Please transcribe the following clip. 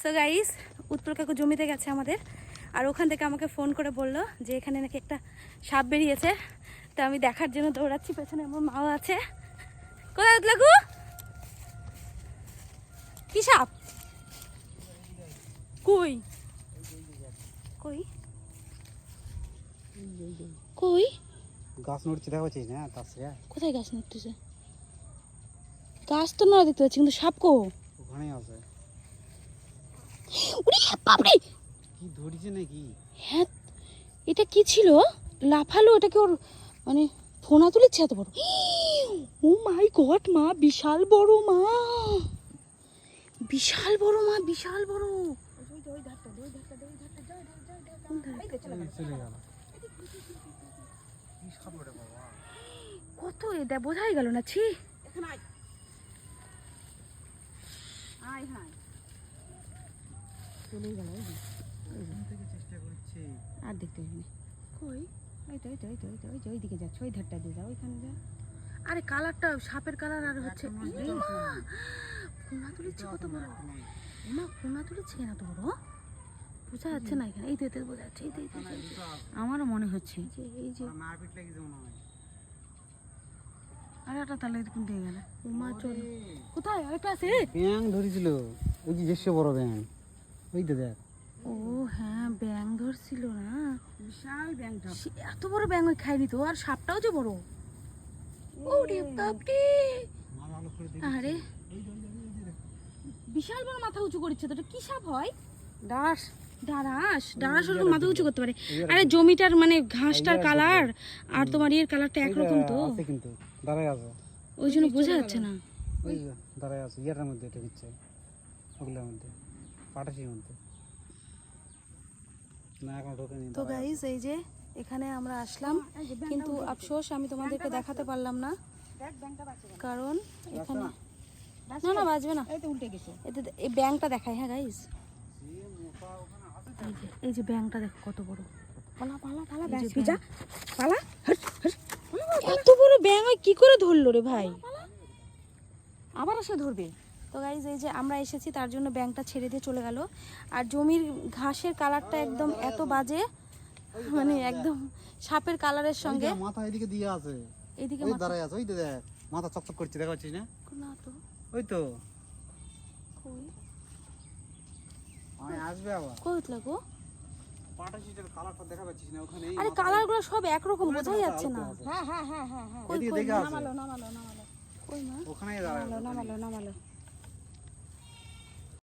So guys, Utpal কাকু জমিতে গেছে আমাদের, আর ওখান থেকে আমাকে ফোন করে বললো যে এখানে নাকি একটা সাপ বেরিয়েছে। তো আমি দেখার জন্য দৌড়াচ্ছি, পেছনে আমার মাও আছে। কোথায় উৎপল কাকু? কি সাপ? কই কই কই? গাছ নড়ছে দেখা পাচ্ছিস না? কোথায় গাছ নড়তেছে? গাছ তো না দেখতে পাচ্ছি, কিন্তু সাপ কো? ওখানেই আছে। উড়ি বাপরে, কি ধরেছে নাকি? হ্যাঁ, এটা কি ছিল? লাফালো, এটা কি ওর মানে ফোনা তুলেছে এত বড়? ও মাই গড মা, বিশাল বড় মা, বিশাল বড় মা, বিশাল বড়। কত এটা বোঝাই গেল না। ছি, চলেই গেল। আর দেখতে পাবি কই? ওইদিকে যাচ্ছে, ওই ধারটা দিয়ে যা, ওইখানে যা। আরে কালারটা সাপের কালার আর হচ্ছে ফোনা তুলেছে কত বড় মা, ফোনা তুলেছে না তো বড়, বোঝা যাচ্ছে না এখানে। এই তো এতে বোঝা যাচ্ছে, এই তো আমারও মনে হচ্ছে যে এই যে আরে একটা তাহলে এরকম দিয়ে গেল। ও মা চল, কোথায় আরেকটা আছে? ব্যাং ধরেছিল, ওই যে বেশ বড় ব্যাং, ওই তো দেখ। ও হ্যাঁ, ব্যাং ধরছিল না, বিশাল ব্যাংটা, এত বড় ব্যাং ওই খায়নি তো। আর সাপটাও যে বড়, ওরে বাপরে। আরে বিশাল বড় মাথা উঁচু করেছে তো, এটা কি সাপ হয়? ডাঁস, ডাঁস, ডাঁস ওরকম মাথা উঁচু করতে পারে। আরে জমিটার মানে ঘাসটার কালার আর তোমার এর কালারটা একরকম তো, কিন্তু দাঁড়ায় আছে, ওই জন্য বোঝা যাচ্ছে না। ওই যে দাঁড়ায় আছে ইয়ার মধ্যে, এটা দিচ্ছে ওগুলোর মধ্যে, পাটাশির মধ্যে না, এখন ঢোকেনি। তো গাইস, এই যে এখানে আমরা আসলাম, কিন্তু আফসোস আমি তোমাদেরকে দেখাতে পারলাম না, কারণ এখানে না না বাজবে না, উল্টে গেছে। এতে এই ব্যাংকটা দেখাই। হ্যাঁ গাইস, এই যে ব্যাংকটা দেখো কত বড়। পালা পালা পালা, যা পালা। এত বড় ব্যাং ওই কি করে ধরলো রে ভাই? আবার এসে ধরবে। তো গাইস, এই যে আমরা এসেছি তার জন্য ব্যাংকটা ছেড়ে দিয়ে চলে গেল। আর জমির ঘাসের কালারটা একদম এত বাজে, মানে একদম সাপের কালারের সঙ্গে। মাথা এদিকে দিয়ে আছে, এইদিকে ওই দাঁড়ায় আছে, ওই তো দেখ মাথা চকচক করছে, দেখা পাচ্ছিস না? না তো, ওই তো কই আমি আসবে আবার। কই লাগো? পাটাশিটার কালারটা দেখা পাচ্ছিস না ওখানে? আরে কালারগুলো সব একরকম, বোঝাই যাচ্ছে না। হ্যাঁ হ্যাঁ হ্যাঁ হ্যাঁ, কই এদিকে কই? দেখে আছে, নামালো নামালো নামালো, কই মা? ওখানেই দাঁড়ায়। নামালো নামালো নামালো।